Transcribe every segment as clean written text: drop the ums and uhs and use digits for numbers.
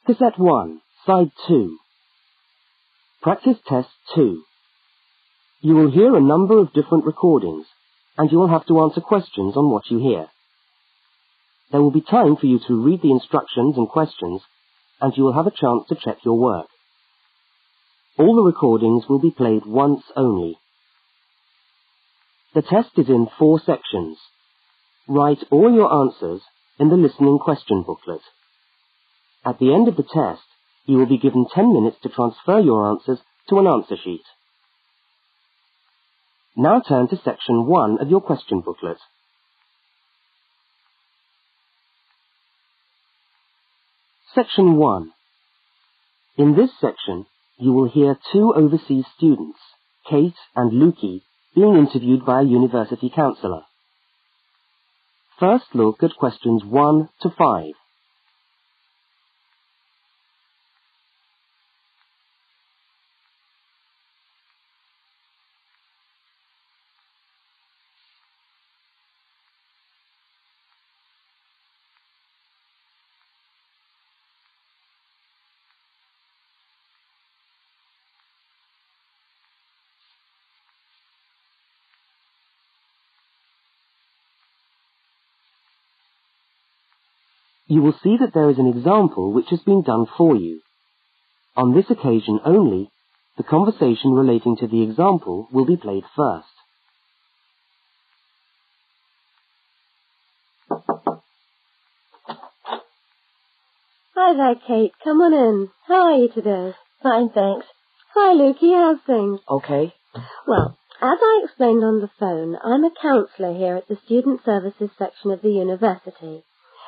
Cassette 1, Side 2. Practice Test 2. You will hear a number of different recordings, and you will have to answer questions on what you hear. There will be time for you to read the instructions and questions, and you will have a chance to check your work. All the recordings will be played once only. The test is in 4 sections. Write all your answers in the listening question booklet. At the end of the test, you will be given 10 minutes to transfer your answers to an answer sheet. Now turn to section 1 of your question booklet. Section 1. In this section, you will hear 2 overseas students, Kate and Lukey, being interviewed by a university counsellor. First look at questions 1 to 5. You will see that there is an example which has been done for you. On this occasion only, the conversation relating to the example will be played first. Hi there, Kate. Come on in. How are you today? Fine, thanks. Hi, Lukey. How's things? Okay. Well, as I explained on the phone, I'm a counsellor here at the Student Services section of the university.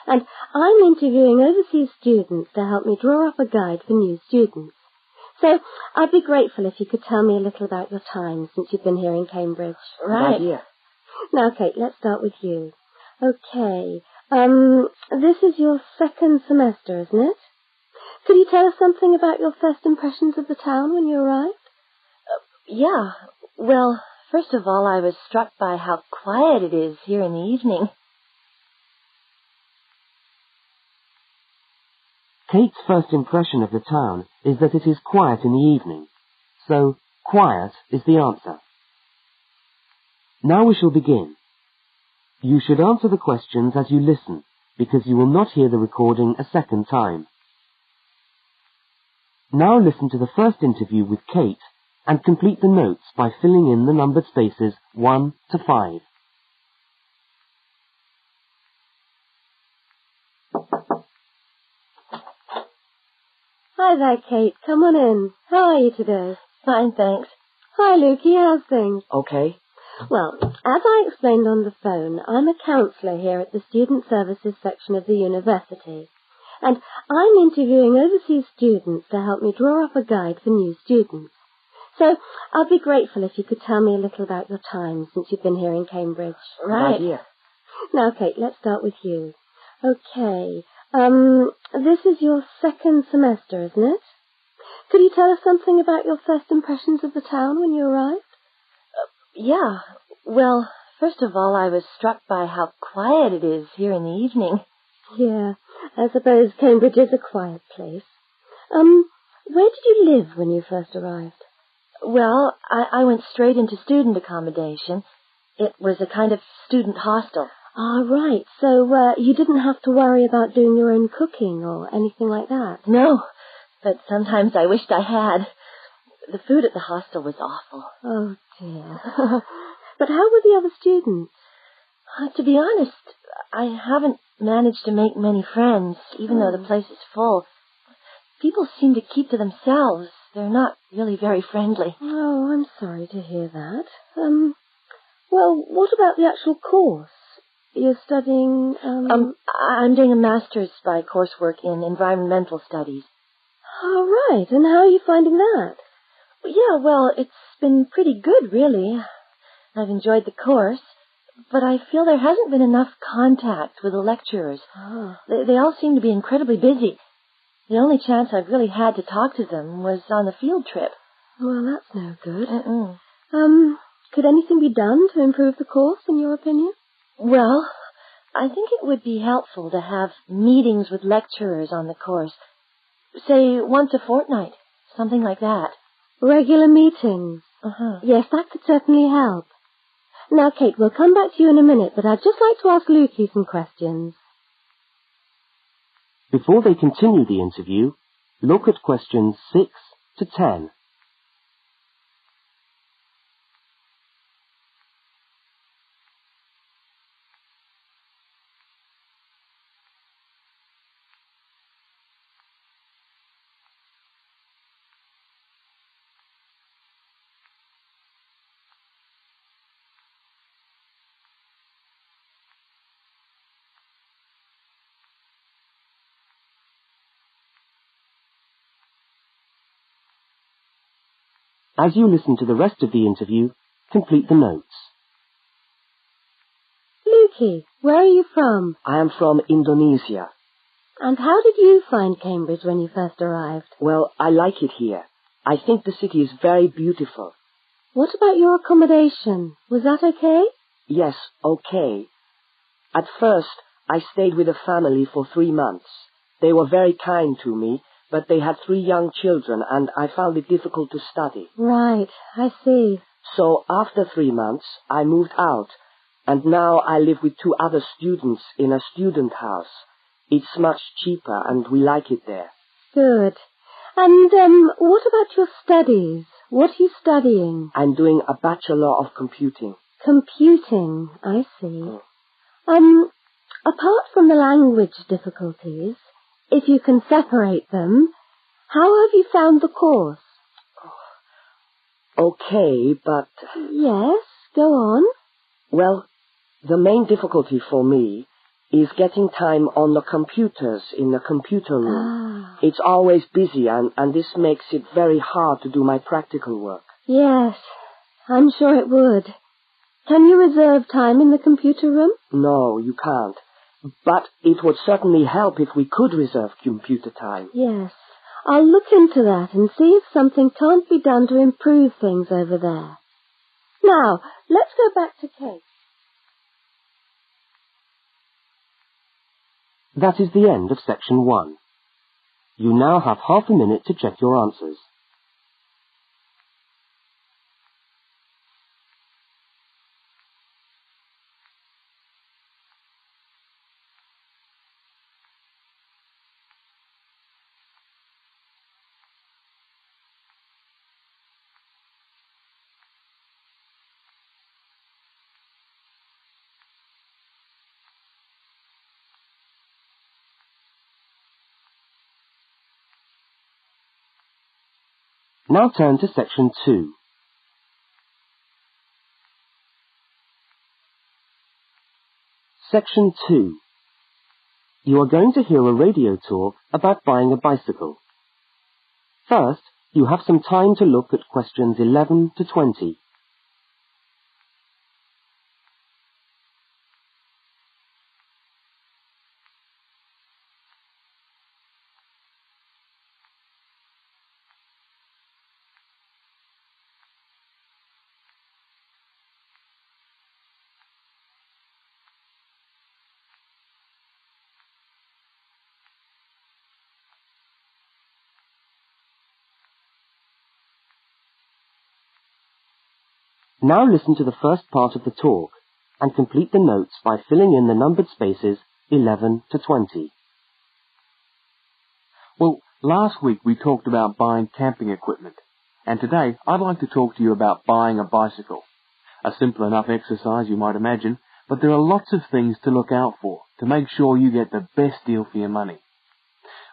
And I'm interviewing overseas students to help me draw up a guide for new students. So I'd be grateful if you could tell me a little about your time since you've been here in Cambridge. Right. Good idea. Now, Kate, let's start with you. Okay. This is your 2nd semester, isn't it? Could you tell us something about your first impressions of the town when you arrived? Yeah. Well, first of all, I was struck by how quiet it is here in the evening. Kate's first impression of the town is that it is quiet in the evening, so quiet is the answer. Now we shall begin. You should answer the questions as you listen, because you will not hear the recording a second time. Now listen to the first interview with Kate and complete the notes by filling in the numbered spaces 1 to 5. Hi there, Kate. Come on in. How are you today? Fine, thanks. Hi, Lukey. How's things? Okay. Well, as I explained on the phone, I'm a counsellor here at the Student Services section of the university. And I'm interviewing overseas students to help me draw up a guide for new students. So I'd be grateful if you could tell me a little about your time since you've been here in Cambridge. Right. Good idea. Now, Kate, let's start with you. Okay. This is your 2nd semester, isn't it? Could you tell us something about your first impressions of the town when you arrived? Yeah. Well, first of all, I was struck by how quiet it is here in the evening. Yeah, I suppose Cambridge is a quiet place. Where did you live when you first arrived? Well, I went straight into student accommodation. It was a kind of student hostel. Ah, right. So, you didn't have to worry about doing your own cooking or anything like that? No, but sometimes I wished I had. The food at the hostel was awful. Oh, dear. But how were the other students? To be honest, I haven't managed to make many friends, even though the place is full. People seem to keep to themselves. They're not really very friendly. Oh, I'm sorry to hear that. Well, what about the actual course? You're studying, I'm doing a master's by coursework in environmental studies. Oh, right. And how are you finding that? Yeah, well, it's been pretty good, really. I've enjoyed the course, but I feel there hasn't been enough contact with the lecturers. Oh. They all seem to be incredibly busy. The only chance I've really had to talk to them was on the field trip. Well, that's no good. Mm-mm. Could anything be done to improve the course, in your opinion? Well, I think it would be helpful to have meetings with lecturers on the course. say once a fortnight, something like that. Regular meetings. Yes, that could certainly help. Now, Kate, we'll come back to you in a minute, but I'd just like to ask Lukey some questions. Before they continue the interview, look at questions 6 to 10. As you listen to the rest of the interview, complete the notes. Lukey, where are you from? I am from Indonesia. And how did you find Cambridge when you first arrived? Well, I like it here. I think the city is very beautiful. What about your accommodation? Was that okay? Yes, okay. At first, I stayed with a family for 3 months. They were very kind to me, but they had 3 young children, and I found it difficult to study. Right, I see. So after 3 months, I moved out, and now I live with 2 other students in a student house. It's much cheaper, and we like it there. Good. And what about your studies? What are you studying? I'm doing a Bachelor of Computing. Computing, I see. Apart from the language difficulties, if you can separate them, how have you found the course? Okay, but... Yes, go on. Well, the main difficulty for me is getting time on the computers in the computer room. It's always busy, and this makes it very hard to do my practical work. Yes, I'm sure it would. Can you reserve time in the computer room? No, you can't. But it would certainly help if we could reserve computer time. Yes, I'll look into that and see if something can't be done to improve things over there. Now, let's go back to Kate. That is the end of section 1. You now have half a minute to check your answers. Now turn to section 2. Section 2. You are going to hear a radio talk about buying a bicycle. First, you have some time to look at questions 11 to 20. Now listen to the first part of the talk and complete the notes by filling in the numbered spaces 11 to 20. Well, last week we talked about buying camping equipment, and today I'd like to talk to you about buying a bicycle. A simple enough exercise, you might imagine, but there are lots of things to look out for to make sure you get the best deal for your money.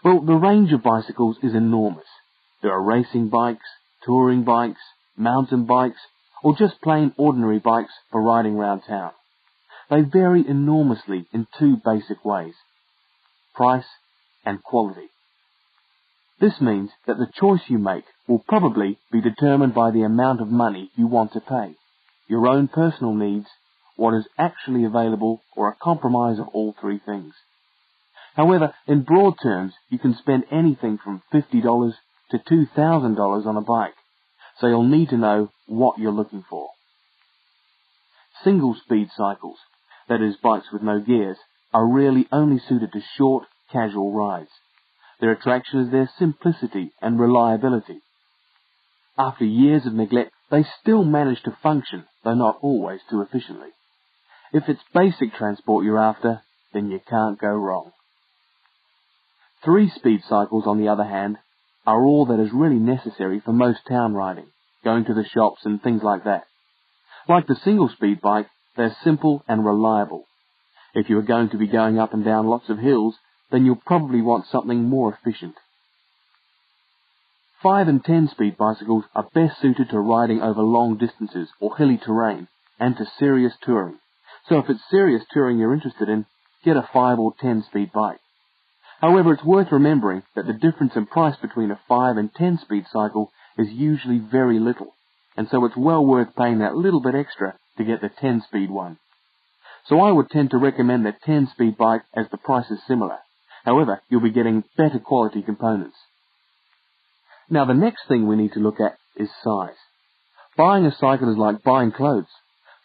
Well, the range of bicycles is enormous. There are racing bikes, touring bikes, mountain bikes, or just plain ordinary bikes for riding around town. They vary enormously in 2 basic ways: price and quality. This means that the choice you make will probably be determined by the amount of money you want to pay, your own personal needs, what is actually available, or a compromise of all 3 things. However, in broad terms, you can spend anything from $50 to $2,000 on a bike, so you'll need to know what you're looking for. Single-speed cycles, that is bikes with no gears, are really only suited to short, casual rides. Their attraction is their simplicity and reliability. After years of neglect, they still manage to function, though not always too efficiently. If it's basic transport you're after, then you can't go wrong. 3-speed cycles, on the other hand, are all that is really necessary for most town riding, going to the shops and things like that. Like the single-speed bike, they're simple and reliable. If you are going to be going up and down lots of hills, then you'll probably want something more efficient. 5 and 10-speed bicycles are best suited to riding over long distances or hilly terrain and to serious touring. So if it's serious touring you're interested in, get a 5 or 10-speed bike. However, it's worth remembering that the difference in price between a 5 and 10-speed cycle is usually very little, and so it's well worth paying that little bit extra to get the 10-speed one. So I would tend to recommend the 10-speed bike as the price is similar. However, you'll be getting better quality components. Now the next thing we need to look at is size. Buying a cycle is like buying clothes.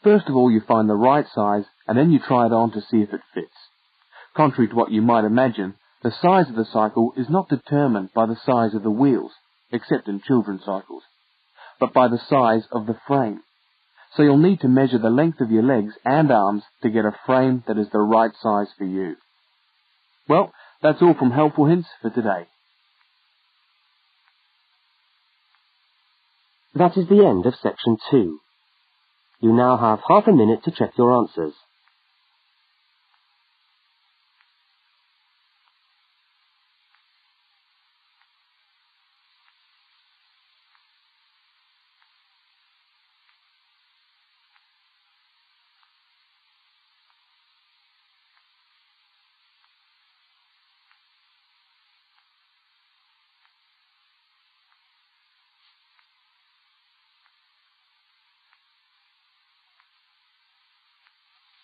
First of all, you find the right size, and then you try it on to see if it fits. Contrary to what you might imagine, the size of the cycle is not determined by the size of the wheels, except in children's cycles, but by the size of the frame. So you'll need to measure the length of your legs and arms to get a frame that is the right size for you. Well, that's all from Helpful Hints for today. That is the end of section 2. You now have half a minute to check your answers.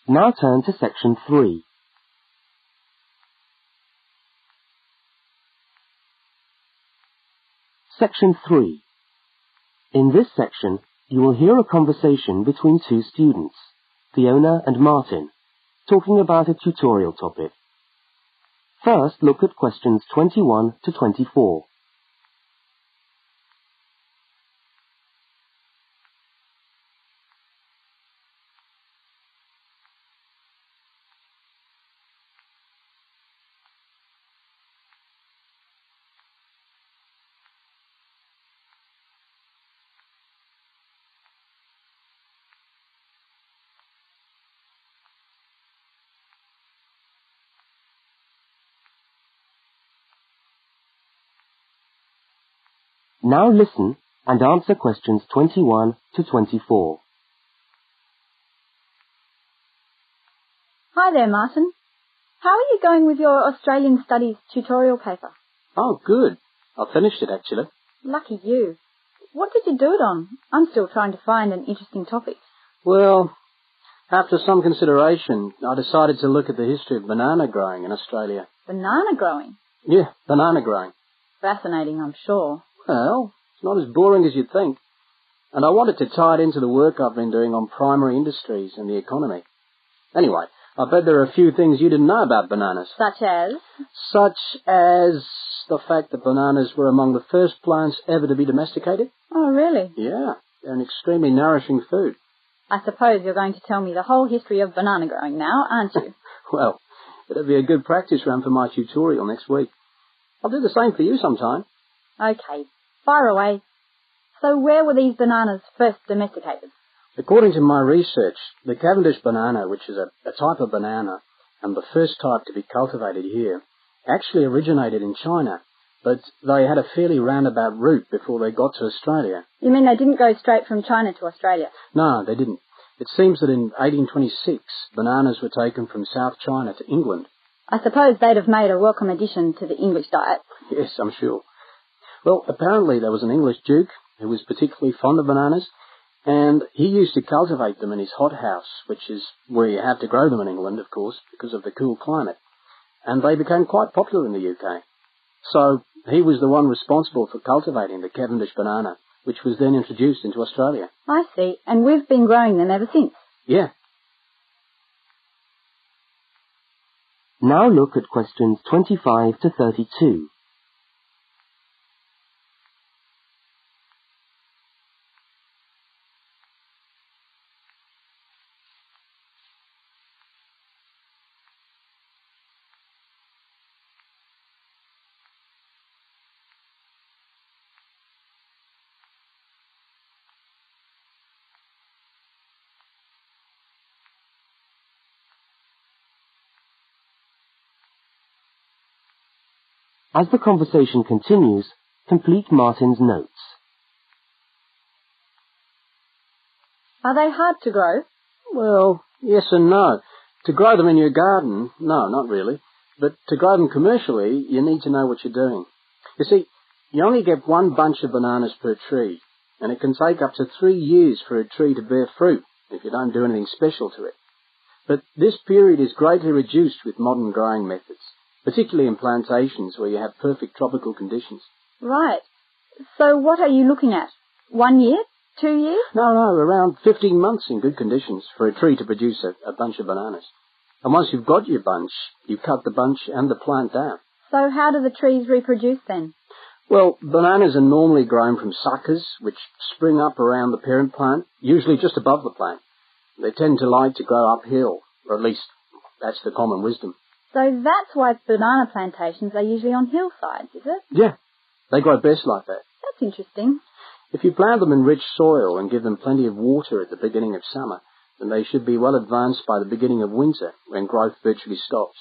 Now turn to section 3. Section 3. In this section, you will hear a conversation between two students, Fiona and Martin, talking about a tutorial topic. First, look at questions 21 to 24. Now listen and answer questions 21 to 24. Hi there, Martin. How are you going with your Australian Studies tutorial paper? Oh, good. I finished it, actually. Lucky you. What did you do it on? I'm still trying to find an interesting topic. Well, after some consideration, I decided to look at the history of banana growing in Australia. Banana growing? Yeah, banana growing. Fascinating, I'm sure. Well, it's not as boring as you'd think. And I wanted to tie it into the work I've been doing on primary industries and the economy. Anyway, I bet there are a few things you didn't know about bananas. Such as? Such as the fact that bananas were among the first plants ever to be domesticated. Oh, really? Yeah, they're an extremely nourishing food. I suppose you're going to tell me the whole history of banana growing now, aren't you? Well, it'll be a good practice run for my tutorial next week. I'll do the same for you sometime. Okay, fire away. So where were these bananas first domesticated? According to my research, the Cavendish banana, which is a type of banana, and the first type to be cultivated here, actually originated in China, but they had a fairly roundabout route before they got to Australia. You mean they didn't go straight from China to Australia? No, they didn't. It seems that in 1826, bananas were taken from South China to England. I suppose they'd have made a welcome addition to the English diet. Yes, I'm sure. Well, apparently there was an English duke who was particularly fond of bananas, and he used to cultivate them in his hothouse, which is where you have to grow them in England, of course, because of the cool climate. And they became quite popular in the UK. So he was the one responsible for cultivating the Cavendish banana, which was then introduced into Australia. I see, and we've been growing them ever since. Yeah. Now look at questions 25 to 32. As the conversation continues, complete Martin's notes. Are they hard to grow? Well, yes and no. To grow them in your garden, no, not really. But to grow them commercially, you need to know what you're doing. You see, you only get one bunch of bananas per tree, and it can take up to 3 years for a tree to bear fruit if you don't do anything special to it. But this period is greatly reduced with modern growing methods, particularly in plantations where you have perfect tropical conditions. Right. So what are you looking at? 1 year? 2 years? No, around 15 months in good conditions for a tree to produce a bunch of bananas. And once you've got your bunch, you cut the bunch and the plant down. So how do the trees reproduce then? Well, bananas are normally grown from suckers, which spring up around the parent plant, usually just above the plant. They tend to like to grow uphill, or at least that's the common wisdom. So that's why banana plantations are usually on hillsides, is it? Yeah, they grow best like that. That's interesting. If you plant them in rich soil and give them plenty of water at the beginning of summer, then they should be well advanced by the beginning of winter, when growth virtually stops.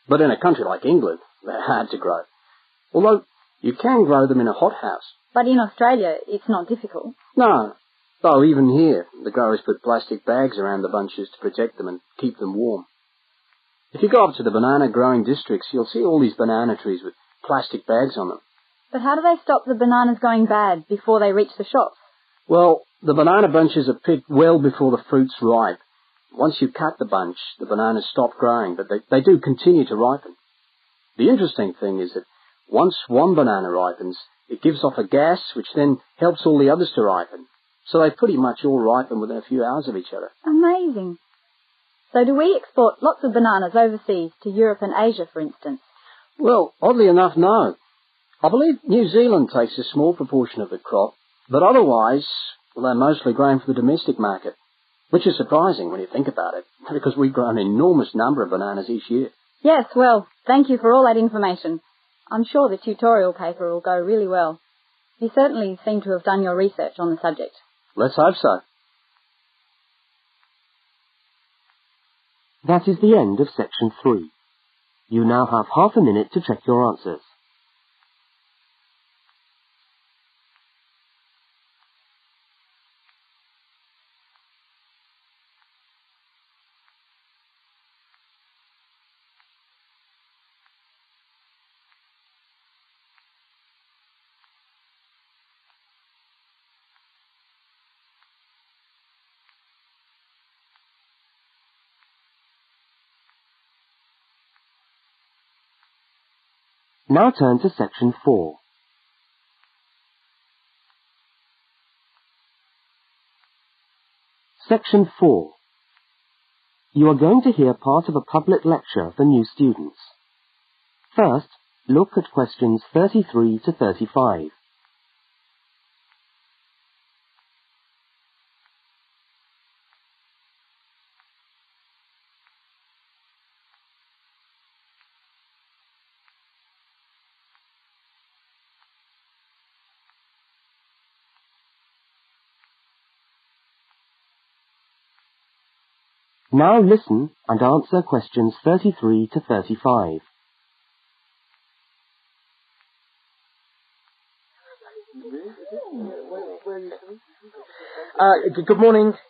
But in a country like England, they're hard to grow. Although you can grow them in a hothouse. But in Australia, it's not difficult. No, though even here, the growers put plastic bags around the bunches to protect them and keep them warm. If you go up to the banana growing districts, you'll see all these banana trees with plastic bags on them. But how do they stop the bananas going bad before they reach the shops? Well, the banana bunches are picked well before the fruit's ripe. Once you cut the bunch, the bananas stop growing, but they do continue to ripen. The interesting thing is that once one banana ripens, it gives off a gas which then helps all the others to ripen. So they pretty much all ripen within a few hours of each other. Amazing. So do we export lots of bananas overseas to Europe and Asia, for instance? Well, oddly enough, no. I believe New Zealand takes a small proportion of the crop, but otherwise, well, they're mostly grown for the domestic market, which is surprising when you think about it, because we grow an enormous number of bananas each year. Yes, well, thank you for all that information. I'm sure the tutorial paper will go really well. You certainly seem to have done your research on the subject. Let's hope so. That is the end of section 3. You now have half a minute to check your answers. Now turn to section 4. Section 4. You are going to hear part of a public lecture for new students. First, look at questions 33 to 35. Now listen and answer questions 33 to 35.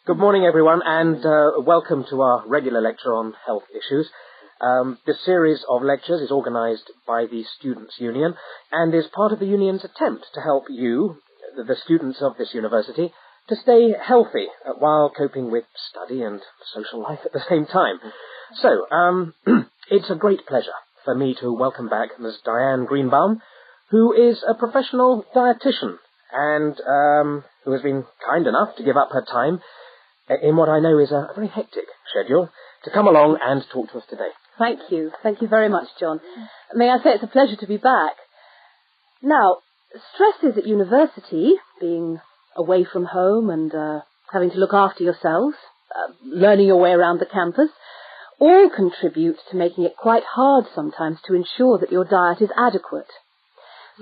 Good morning everyone, and welcome to our regular lecture on health issues. This series of lectures is organised by the Students' Union and is part of the Union's attempt to help you, the students of this university, to stay healthy while coping with study and social life at the same time. So, it's a great pleasure for me to welcome back Ms. Diane Greenbaum, who is a professional dietitian and who has been kind enough to give up her time in what I know is a very hectic schedule to come along and talk to us today. Thank you. Thank you very much, John. May I say it's a pleasure to be back. Now, stresses at university, being away from home and having to look after yourselves, learning your way around the campus, all contribute to making it quite hard sometimes to ensure that your diet is adequate.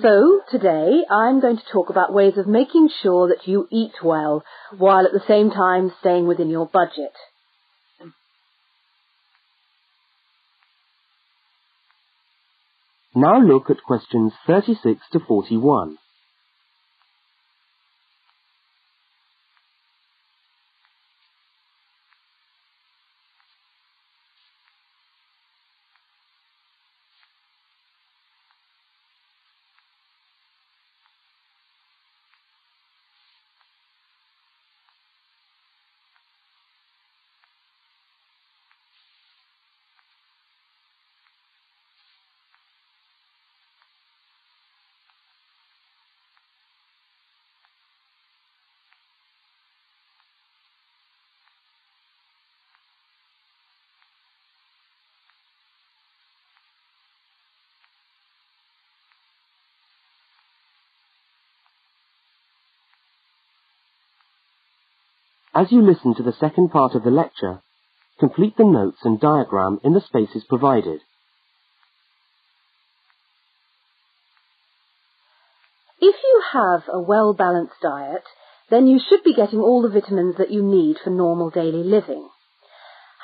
So, today, I'm going to talk about ways of making sure that you eat well, while at the same time staying within your budget. Now look at questions 36 to 41. As you listen to the second part of the lecture, complete the notes and diagram in the spaces provided. If you have a well-balanced diet, then you should be getting all the vitamins that you need for normal daily living.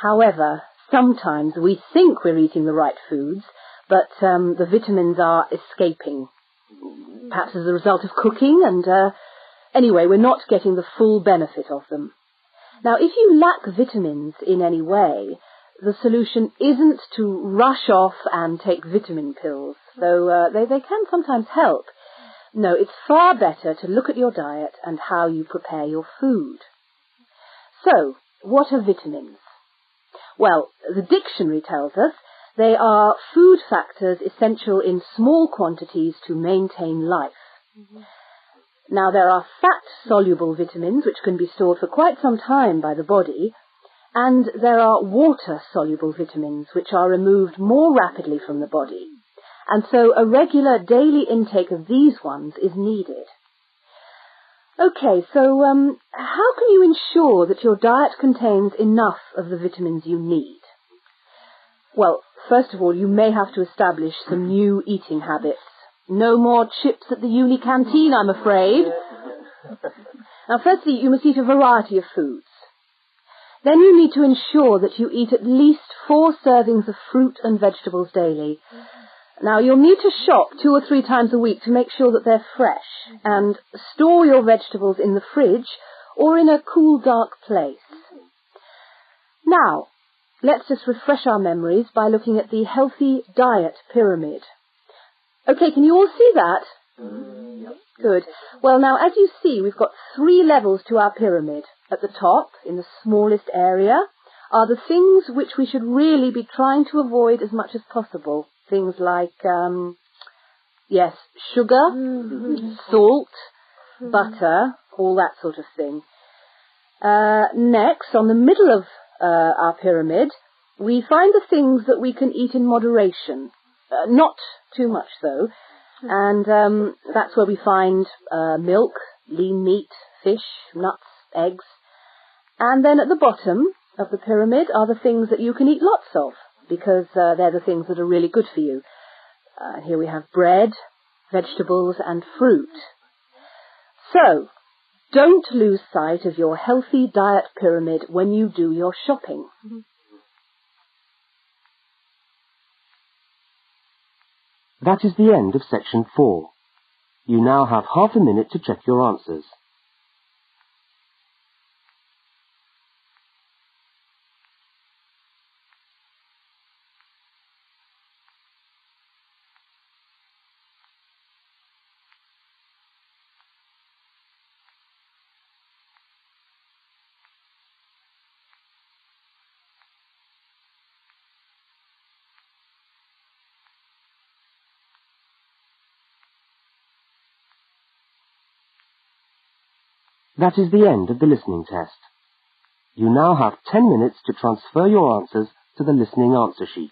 However, sometimes we think we're eating the right foods, but the vitamins are escaping, perhaps as a result of cooking, and anyway, we're not getting the full benefit of them. Now, if you lack vitamins in any way, the solution isn't to rush off and take vitamin pills, though they can sometimes help. No, it's far better to look at your diet and how you prepare your food. So, what are vitamins? Well, the dictionary tells us they are food factors essential in small quantities to maintain life. Now, there are fat-soluble vitamins which can be stored for quite some time by the body, and there are water-soluble vitamins which are removed more rapidly from the body. And so a regular daily intake of these ones is needed. Okay, so how can you ensure that your diet contains enough of the vitamins you need? Well, first of all, you may have to establish some new eating habits. No more chips at the uni canteen, I'm afraid. Now, firstly, you must eat a variety of foods. Then you need to ensure that you eat at least 4 servings of fruit and vegetables daily. Now, you'll need to shop 2 or 3 times a week to make sure that they're fresh, and store your vegetables in the fridge or in a cool, dark place. Now, let's just refresh our memories by looking at the healthy diet pyramid. Okay, can you all see that? Good. Well, now, as you see, we've got 3 levels to our pyramid. At the top, in the smallest area, are the things which we should really be trying to avoid as much as possible. Things like, sugar, salt, butter, all that sort of thing. Next, on the middle of our pyramid, we find the things that we can eat in moderation. Not too much, though. And that's where we find milk, lean meat, fish, nuts, eggs. And then at the bottom of the pyramid are the things that you can eat lots of, because they're the things that are really good for you. Here we have bread, vegetables, and fruit. So, don't lose sight of your healthy diet pyramid when you do your shopping. That is the end of section 4. You now have half a minute to check your answers. That is the end of the listening test. You now have 10 minutes to transfer your answers to the listening answer sheet.